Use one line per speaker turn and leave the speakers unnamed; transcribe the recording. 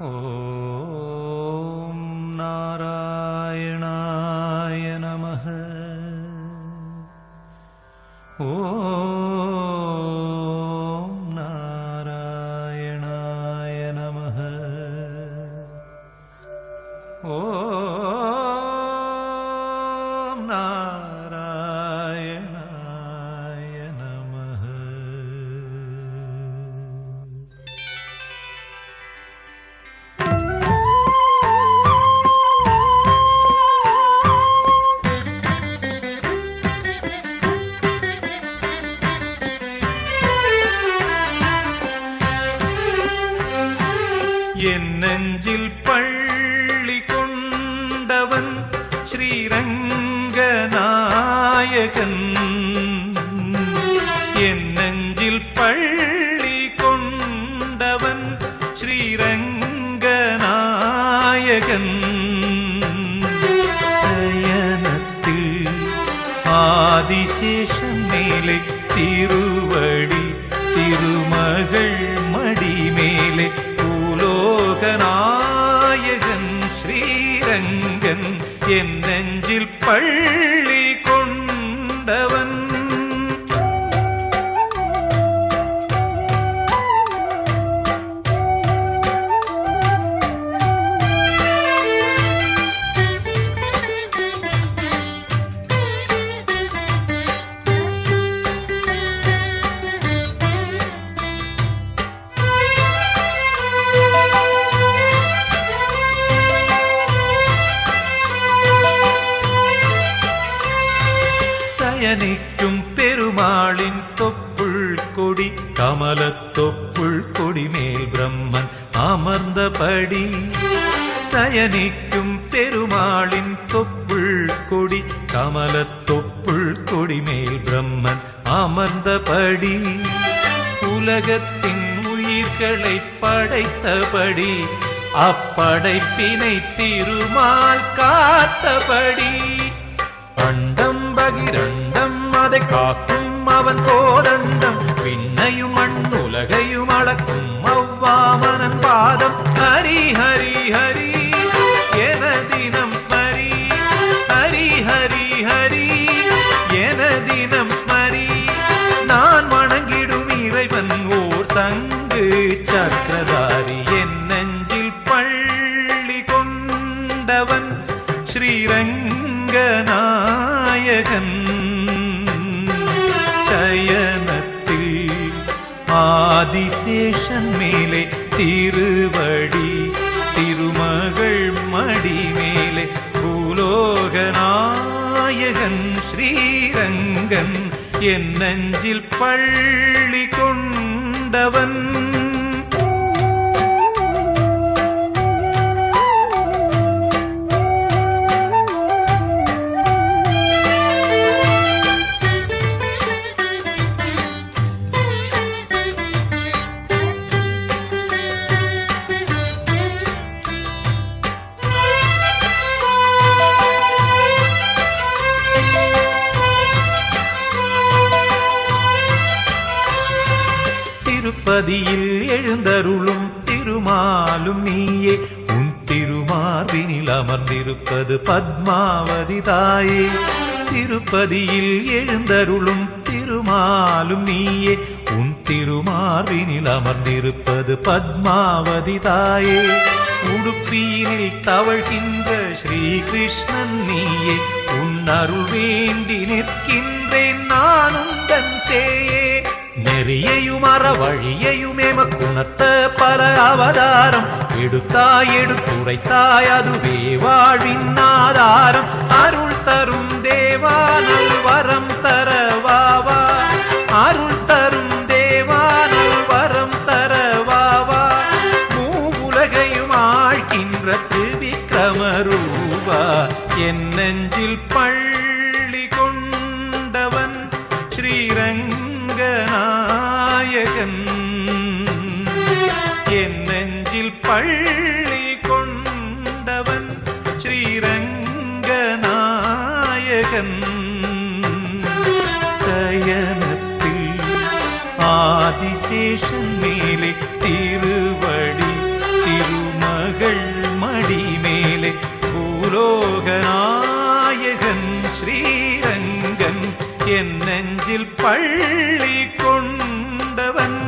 ஓம் நாராயணாய நமஹ. ஓம் நாராயணாய நமஹ. ஓம் நாராயணாய நமஹ. என் நெஞ்சில் பள்ளி கொண்டவன் ஸ்ரீரங்கநாயகன். என் நெஞ்சில் பள்ளி கொண்டவன் ஸ்ரீரங்கநாயகன். சயனத்தில் ஆதிசேஷன் மேலே திருவடி திருமகள் மடி மேலே லோகநாயகன் ஸ்ரீரங்கன். என் நெஞ்சில் பள்ளி கொண்டவன். சயனிக்கும் பெருமாளின் தொப்புள் கொடி கமலத் தொப்புள் கொடி மேல் பிரம்மன் அமர்ந்தபடி. சயனிக்கும் பெருமாளின் தொப்புள் கொடி கமலத் தொப்புள் கொடி மேல் பிரம்மன் அமர்ந்தபடி. உலகத்தின் உயிர்களை படைத்தபடி அப்படைப்பினை திருமால் காத்தபடி. அண்டம் பகிரண்டம் அதை காக்கும் அவன் கோதண்டம். விண்ணையும் மண்ணுலகையும் அளக்கும் அவ்வாமனன் பாதம். ஹரி ஹரி ஹரி என தினம் ஸ்மரி. ஹரி ஹரி ஹரி என தினம் ஸ்மரி. நான் வணங்கிடும் இறைவன் ஓர் சங்கு சக்கரதாரி. என் நெஞ்சில் பள்ளி கொண்டவன் ஸ்ரீரங்கநாயகன். சயனத்தில் ஆதிசேஷன் மேலே திருவடி திருமகள் மடி மேலே பூலோகநாயகன் ஸ்ரீரங்கன். என் நெஞ்சில் பள்ளி கொண்டவன். திருப்பதியில் எழுந்தருளும் திருமாலும் நீயே. உன் திருமார்பினில் அமர்ந்திருப்பது பத்மாவதி தாயே. திருப்பதியில் எழுந்தருளும் திருமாலும் நீயே. உன் திருமார்பினில் அமர்ந்திருப்பது பத்மாவதி தாயே. உடுப்பியினில் தவழ்கின்ற ஸ்ரீகிருஷ்ணன் நீயே. உன் அருள் வேண்டி நிற்கின்றேன் நானும் தன் சேயே. நெறியையும் அறவழியையும் எமக்குணர்த்த பல அவதாரம் எடுத்தாய் எடுத்துரைத்தாய் அதுவே வாழ்வின் ஆதாரம். அருள் தரும் தேவா நல்வரம் தரவாவா. அருள் தரும் தேவா நல்வரம் தரவாவா. மூவுலகையும் ஆழ்கின்ற திரிவிக்ரமரூபா. என் நெஞ்சில் பள்ளி கொண்டவன் ஸ்ரீரங்கநாயகன். என் நெஞ்சில் பள்ளி கொண்டவன் ஸ்ரீரங்கநாயகன். சயனத்தில் ஆதிசேஷன் மேலே திருவடி திருமகள் என் நெஞ்சில் பள்ளி கொண்டவன்